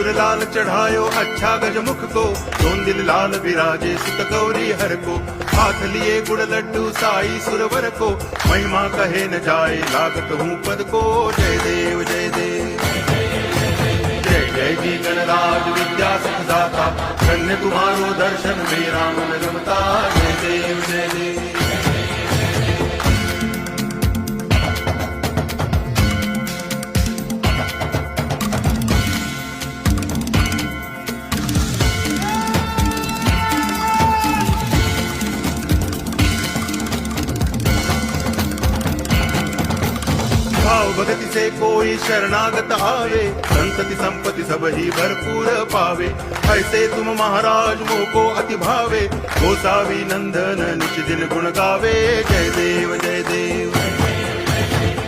सिंदूर लाल चढ़ायो अच्छा गजमुख को, दोन दिल लाल विराजे सुत गौरी हर को, हाथ लिए गुड़ लड्डू साई सुरवर को, महिमा कहे न जाए लागत हूँ पद को। जय देव जय देव जय जय जी गणराज विद्या सुखदाता, धन्य तुम्हारो दर्शन मेरा मन रमता। जय देव जय देव भाव भगति से कोई शरणागत आवे, संतति संपत्ति सब ही भरपूर पावे। ऐसे तुम महाराज मोको अति भावे, गोसावी नंदन निच दिन गुण गावे। जय देव जय देव